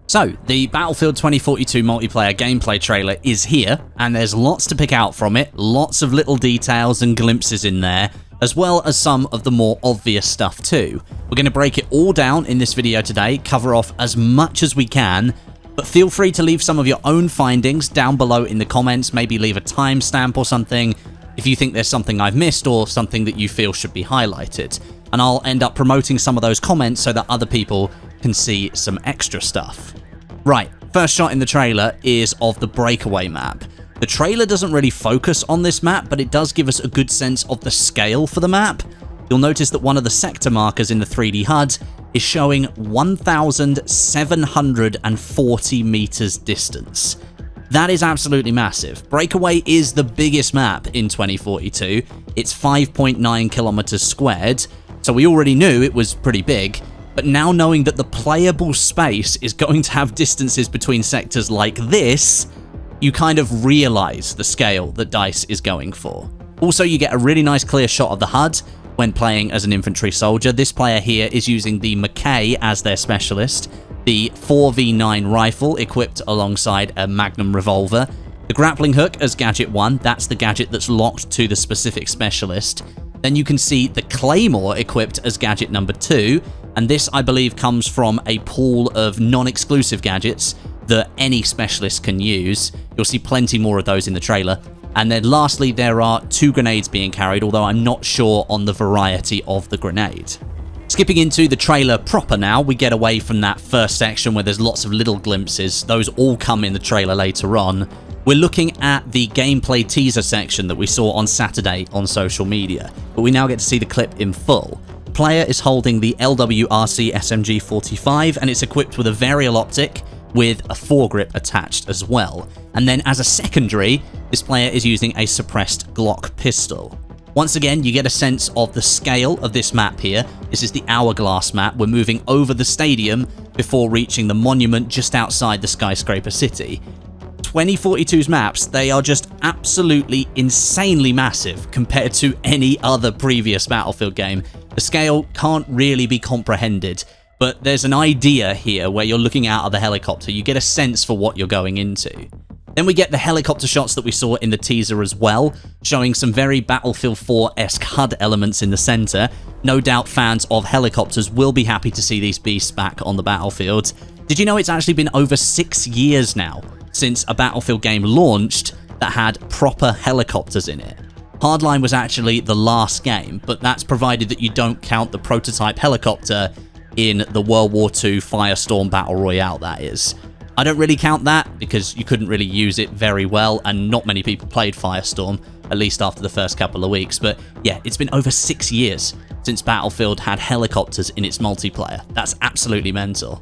So, the Battlefield 2042 multiplayer gameplay trailer is here, and there's lots to pick out from it, lots of little details and glimpses in there, as well as some of the more obvious stuff too. We're going to break it all down in this video today, cover off as much as we can, but feel free to leave some of your own findings down below in the comments, maybe leave a timestamp or something, if you think there's something I've missed or something that you feel should be highlighted. And I'll end up promoting some of those comments so that other people can see some extra stuff. Right, first shot in the trailer is of the breakaway map. The trailer doesn't really focus on this map, but it does give us a good sense of the scale for the map. You'll notice that one of the sector markers in the 3D HUD is showing 1,740 meters distance. That is absolutely massive. Breakaway is the biggest map in 2042. It's 5.9 kilometers squared, so we already knew it was pretty big. But now knowing that the playable space is going to have distances between sectors like this, you kind of realize the scale that DICE is going for. Also, you get a really nice clear shot of the HUD when playing as an infantry soldier. This player here is using the Mackay as their specialist, the 4v9 rifle equipped alongside a Magnum revolver, the grappling hook as gadget 1, that's the gadget that's locked to the specific specialist. Then you can see the claymore equipped as gadget number 2, and this I believe comes from a pool of non-exclusive gadgets that any specialist can use. You'll see plenty more of those in the trailer. And then lastly, there are 2 grenades being carried, although I'm not sure on the variety of the grenade. Skipping into the trailer proper now, we get away from that first section where there's lots of little glimpses. Those all come in the trailer later on. We're looking at the gameplay teaser section that we saw on Saturday on social media, but we now get to see the clip in full. The player is holding the LWRC SMG-45 and it's equipped with a varial optic with a foregrip attached as well. And then as a secondary, this player is using a suppressed Glock pistol. Once again, you get a sense of the scale of this map here. This is the Hourglass map. We're moving over the stadium before reaching the monument just outside the skyscraper city. 2042's maps, they are just absolutely insanely massive compared to any other previous Battlefield game. The scale can't really be comprehended, but there's an idea here where you're looking out of the helicopter. You get a sense for what you're going into. Then we get the helicopter shots that we saw in the teaser as well, showing some very Battlefield 4-esque HUD elements in the center. No doubt fans of helicopters will be happy to see these beasts back on the battlefield. Did you know it's actually been over 6 years now since a Battlefield game launched that had proper helicopters in it? Hardline was actually the last game, but that's provided that you don't count the prototype helicopter in the World War II Firestorm Battle Royale, that is. I don't really count that because you couldn't really use it very well and not many people played Firestorm, at least after the first couple of weeks. But yeah, it's been over 6 years since Battlefield had helicopters in its multiplayer. That's absolutely mental.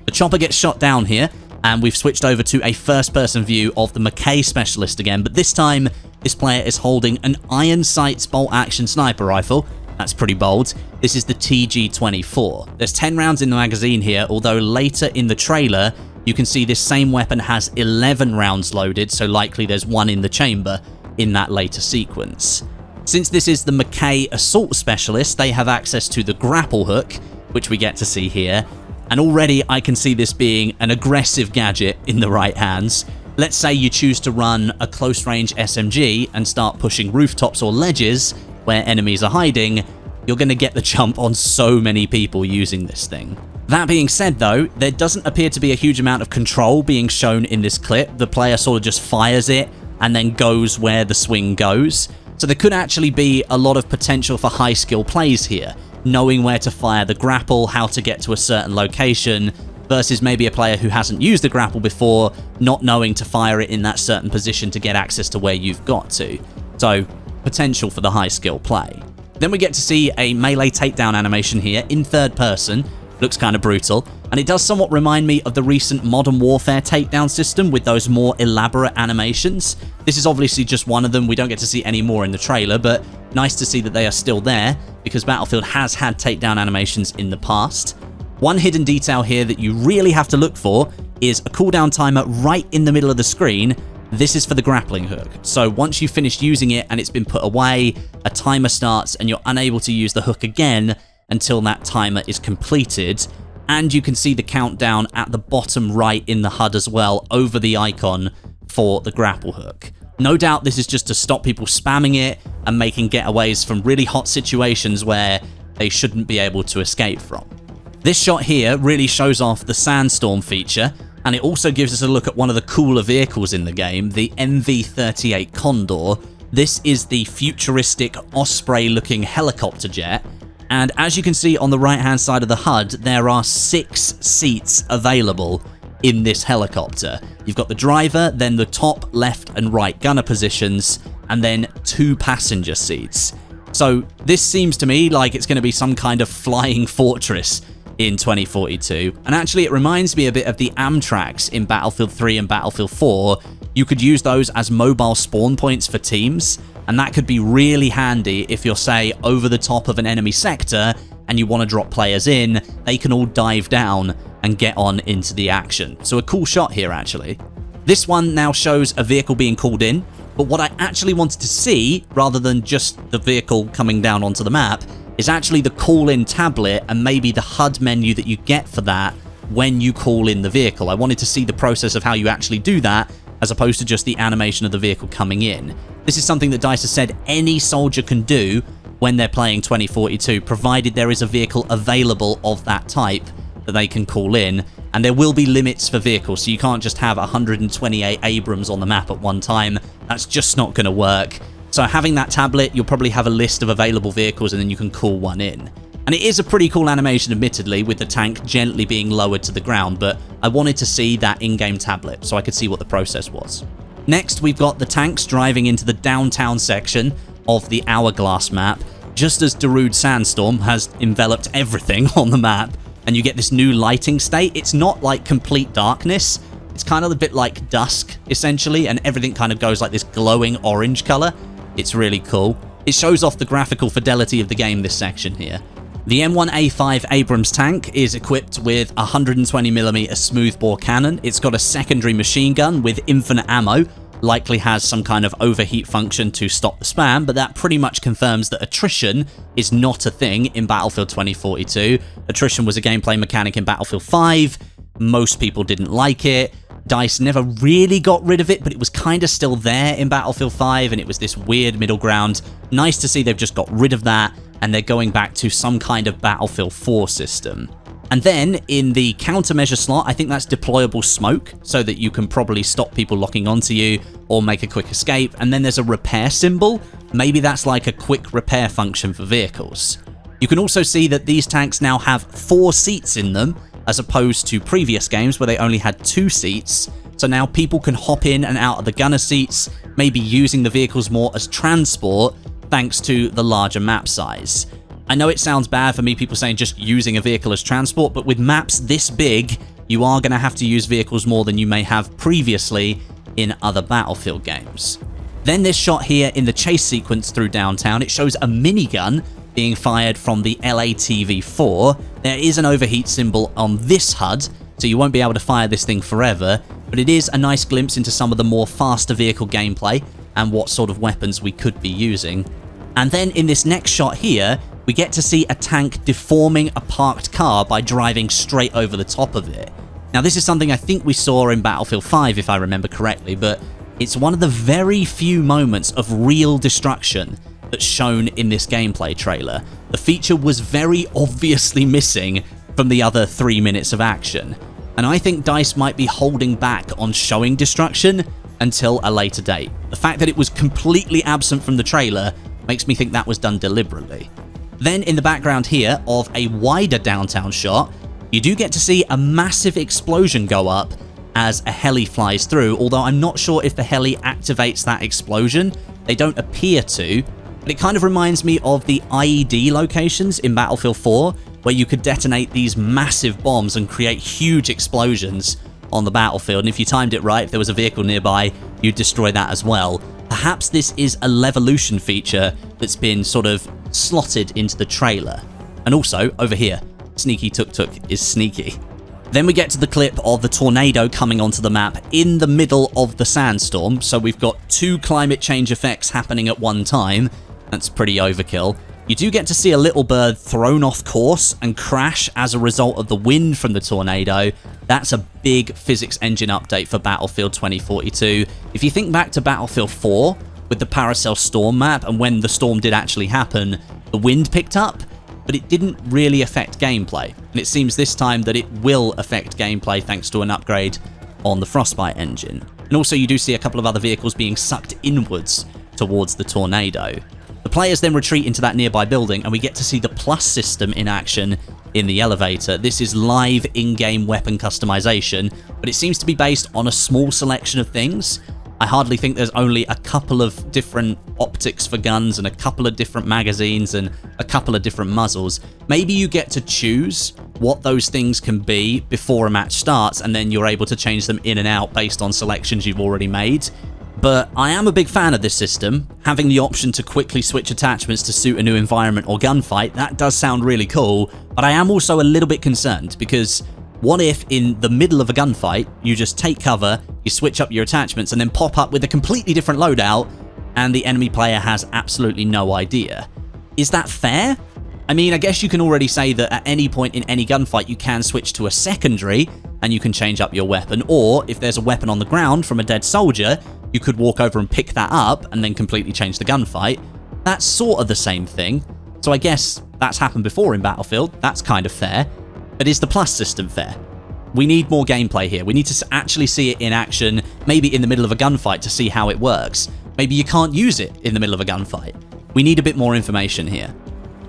The chopper gets shot down here, and we've switched over to a first-person view of the Mackay specialist again, but this time this player is holding an iron sights bolt-action sniper rifle. That's pretty bold. This is the TG-24. There's 10 rounds in the magazine here, although later in the trailer you can see this same weapon has 11 rounds loaded, so likely there's 1 in the chamber in that later sequence. Since this is the Mackay assault specialist, they have access to the grapple hook, which we get to see here, and already I can see this being an aggressive gadget in the right hands. Let's say you choose to run a close-range SMG and start pushing rooftops or ledges where enemies are hiding, you're going to get the jump on so many people using this thing. That being said though, there doesn't appear to be a huge amount of control being shown in this clip. The player sort of just fires it and then goes where the swing goes. So there could actually be a lot of potential for high skill plays here, knowing where to fire the grapple, how to get to a certain location, versus maybe a player who hasn't used the grapple before, not knowing to fire it in that certain position to get access to where you've got to. So potential for the high skill play. Then we get to see a melee takedown animation here in third person. Looks kind of brutal, and it does somewhat remind me of the recent Modern Warfare takedown system with those more elaborate animations. This is obviously just one of them. We don't get to see any more in the trailer, but nice to see that they are still there because Battlefield has had takedown animations in the past. One hidden detail here that you really have to look for is a cooldown timer right in the middle of the screen. This is for the grappling hook. So once you've finished using it and it's been put away, a timer starts and you're unable to use the hook again until that timer is completed. and you can see the countdown at the bottom right in the HUD as well, over the icon for the grapple hook. No doubt this is just to stop people spamming it and making getaways from really hot situations where they shouldn't be able to escape from. This shot here really shows off the Sandstorm feature, and it also gives us a look at one of the cooler vehicles in the game, the MV-38 Condor. This is the futuristic Osprey-looking helicopter jet, and as you can see on the right-hand side of the HUD, there are 6 seats available in this helicopter. You've got the driver, then the top, left, and right gunner positions, and then 2 passenger seats. So this seems to me like it's going to be some kind of flying fortress in 2042. And actually it reminds me a bit of the Amtraks in Battlefield 3 and Battlefield 4. You could use those as mobile spawn points for teams, and that could be really handy if you're, say, over the top of an enemy sector and you want to drop players in. They can all dive down and get on into the action. So a cool shot here, actually. This one now shows a vehicle being called in, but what I actually wanted to see, rather than just the vehicle coming down onto the map, is actually the call-in tablet and maybe the HUD menu that you get for that when you call in the vehicle. I wanted to see the process of how you actually do that, as opposed to just the animation of the vehicle coming in. This is something that DICE has said any soldier can do when they're playing 2042, provided there is a vehicle available of that type that they can call in, and there will be limits for vehicles, so you can't just have 128 Abrams on the map at one time. That's just not going to work. So having that tablet, you'll probably have a list of available vehicles and then you can call one in. And it is a pretty cool animation, admittedly, with the tank gently being lowered to the ground, but I wanted to see that in-game tablet so I could see what the process was. Next, we've got the tanks driving into the downtown section of the Hourglass map, just as Darude Sandstorm has enveloped everything on the map, and you get this new lighting state. It's not like complete darkness, it's kind of a bit like dusk, essentially, and everything kind of goes like this glowing orange color. It's really cool. It shows off the graphical fidelity of the game, this section here. The M1A5 Abrams tank is equipped with a 120mm smoothbore cannon. It's got a secondary machine gun with infinite ammo, likely has some kind of overheat function to stop the spam, but that pretty much confirms that attrition is not a thing in Battlefield 2042. Attrition was a gameplay mechanic in Battlefield 5. Most people didn't like it. DICE never really got rid of it, but it was kind of still there in Battlefield 5, and it was this weird middle ground. Nice to see they've just got rid of that, and they're going back to some kind of Battlefield 4 system. And then, in the countermeasure slot, I think that's deployable smoke, so that you can probably stop people locking onto you, or make a quick escape. And then there's a repair symbol. Maybe that's like a quick repair function for vehicles. You can also see that these tanks now have 4 seats in them, as opposed to previous games where they only had 2 seats. So now people can hop in and out of the gunner seats, maybe using the vehicles more as transport, thanks to the larger map size. I know it sounds bad for me, people saying just using a vehicle as transport, but with maps this big, you are going to have to use vehicles more than you may have previously in other Battlefield games. Then this shot here in the chase sequence through downtown, it shows a minigun being fired from the LATV-4. There is an overheat symbol on this HUD, so you won't be able to fire this thing forever, but it is a nice glimpse into some of the more faster vehicle gameplay and what sort of weapons we could be using. And then in this next shot here, we get to see a tank deforming a parked car by driving straight over the top of it. Now this is something I think we saw in Battlefield 5 if I remember correctly, but it's one of the very few moments of real destruction that's shown in this gameplay trailer. The feature was very obviously missing from the other 3 minutes of action, and I think DICE might be holding back on showing destruction until a later date. The fact that it was completely absent from the trailer makes me think that was done deliberately. Then in the background here of a wider downtown shot, you do get to see a massive explosion go up as a heli flies through, although I'm not sure if the heli activates that explosion. They don't appear to, but it kind of reminds me of the IED locations in Battlefield 4, where you could detonate these massive bombs and create huge explosions on the battlefield, and if you timed it right, if there was a vehicle nearby, you'd destroy that as well. Perhaps this is a Levolution feature that's been sort of slotted into the trailer. And also, over here, Sneaky Tuk Tuk is sneaky. Then we get to the clip of the tornado coming onto the map in the middle of the sandstorm, so we've got 2 climate change effects happening at one time. That's pretty overkill. You do get to see a little bird thrown off course and crash as a result of the wind from the tornado. That's a big physics engine update for Battlefield 2042. If you think back to Battlefield 4 with the Paracel Storm map, and when the storm did actually happen, the wind picked up, but it didn't really affect gameplay. And it seems this time that it will affect gameplay thanks to an upgrade on the Frostbite engine. And also you do see a couple of other vehicles being sucked inwards towards the tornado. The players then retreat into that nearby building, and we get to see the plus system in action in the elevator. This is live in-game weapon customization, but it seems to be based on a small selection of things. I hardly think there's only a couple of different optics for guns and a couple of different magazines and a couple of different muzzles. Maybe you get to choose what those things can be before a match starts, and then you're able to change them in and out based on selections you've already made. But I am a big fan of this system. Having the option to quickly switch attachments to suit a new environment or gunfight, that does sound really cool, but I am also a little bit concerned, because what if in the middle of a gunfight, you just take cover, you switch up your attachments, and then pop up with a completely different loadout, and the enemy player has absolutely no idea? Is that fair? I mean, I guess you can already say that at any point in any gunfight, you can switch to a secondary, and you can change up your weapon, or if there's a weapon on the ground from a dead soldier, you could walk over and pick that up and then completely change the gunfight. That's sort of the same thing. So I guess that's happened before in Battlefield. That's kind of fair. But is the plus system fair? We need more gameplay here. We need to actually see it in action, maybe in the middle of a gunfight to see how it works. Maybe you can't use it in the middle of a gunfight. We need a bit more information here.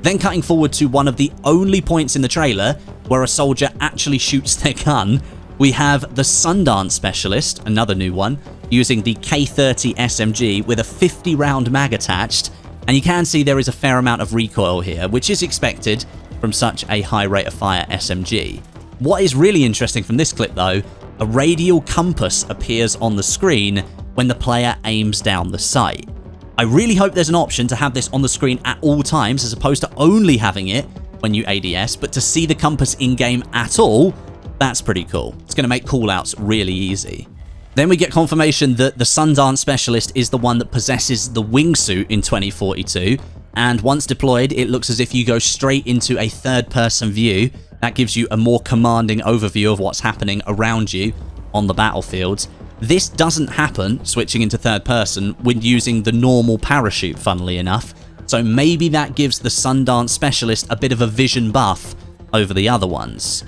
Then cutting forward to one of the only points in the trailer where a soldier actually shoots their gun, we have the Sundance Specialist, another new one, using the K30 SMG with a 50-round mag attached, and you can see there is a fair amount of recoil here, which is expected from such a high rate of fire SMG. What is really interesting from this clip though, a radial compass appears on the screen when the player aims down the sight. I really hope there's an option to have this on the screen at all times as opposed to only having it when you ADS, but to see the compass in-game at all, that's pretty cool. It's going to make callouts really easy. Then we get confirmation that the Sundance Specialist is the one that possesses the wingsuit in 2042, and once deployed, it looks as if you go straight into a third-person view. That gives you a more commanding overview of what's happening around you on the battlefield. This doesn't happen, switching into third person, when using the normal parachute, funnily enough, so maybe that gives the Sundance Specialist a bit of a vision buff over the other ones.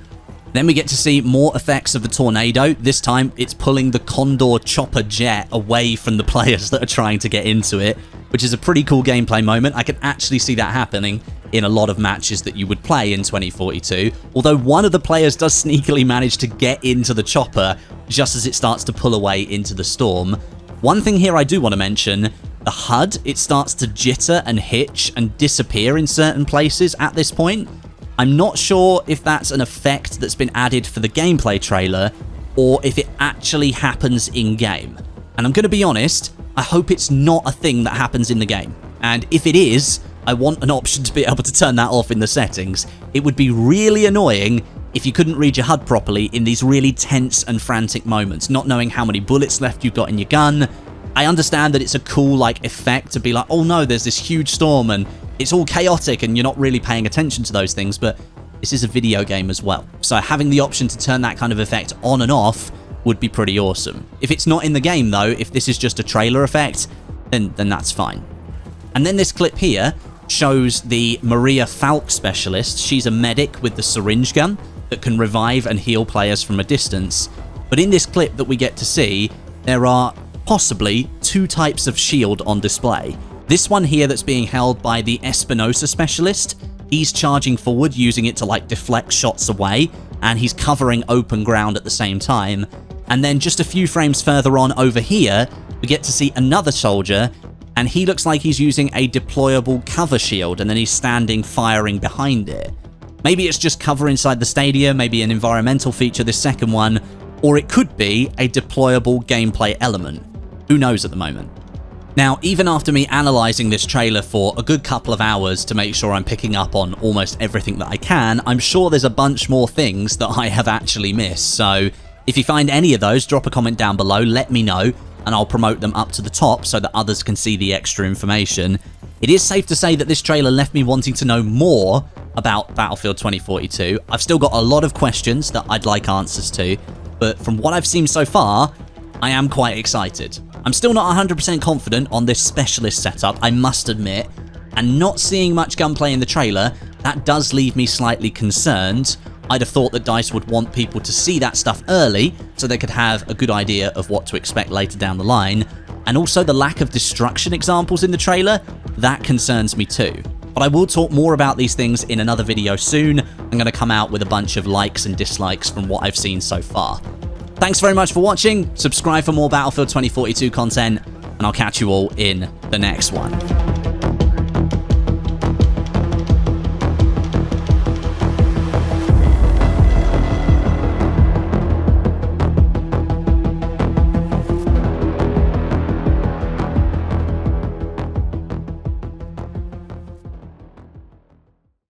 Then we get to see more effects of the tornado. This time, it's pulling the Condor chopper jet away from the players that are trying to get into it, which is a pretty cool gameplay moment. I can actually see that happening in a lot of matches that you would play in 2042, although one of the players does sneakily manage to get into the chopper just as it starts to pull away into the storm. One thing here I do want to mention, the HUD, it starts to jitter and hitch and disappear in certain places at this point. I'm not sure if that's an effect that's been added for the gameplay trailer or if it actually happens in-game. And I'm going to be honest, I hope it's not a thing that happens in the game. And if it is, I want an option to be able to turn that off in the settings. It would be really annoying if you couldn't read your HUD properly in these really tense and frantic moments, not knowing how many bullets left you've got in your gun. I understand that it's a cool effect to be like, oh no, there's this huge storm and it's all chaotic and you're not really paying attention to those things, but this is a video game as well. So having the option to turn that kind of effect on and off would be pretty awesome. If it's not in the game though, if this is just a trailer effect, then that's fine. And then this clip here shows the Maria Falk Specialist. She's a medic with the syringe gun that can revive and heal players from a distance. But in this clip that we get to see, there are possibly two types of shield on display. This one here that's being held by the Espinosa Specialist, he's charging forward using it to deflect shots away, and he's covering open ground at the same time. And then just a few frames further on over here, we get to see another soldier, and he looks like he's using a deployable cover shield, and then he's standing firing behind it. Maybe it's just cover inside the stadium, maybe an environmental feature, this second one, or it could be a deployable gameplay element. Who knows at the moment? Now, even after me analysing this trailer for a good couple of hours to make sure I'm picking up on almost everything that I can, I'm sure there's a bunch more things that I have actually missed. So if you find any of those, drop a comment down below, let me know. and I'll promote them up to the top so that others can see the extra information. It is safe to say that this trailer left me wanting to know more about Battlefield 2042. I've still got a lot of questions that I'd like answers to, but from what I've seen so far, I am quite excited. I'm still not 100% confident on this specialist setup, I must admit, and not seeing much gunplay in the trailer, that does leave me slightly concerned. I'd have thought that DICE would want people to see that stuff early so they could have a good idea of what to expect later down the line. And also the lack of destruction examples in the trailer, that concerns me too. But I will talk more about these things in another video soon. I'm going to come out with a bunch of likes and dislikes from what I've seen so far. Thanks very much for watching, subscribe for more Battlefield 2042 content, and I'll catch you all in the next one.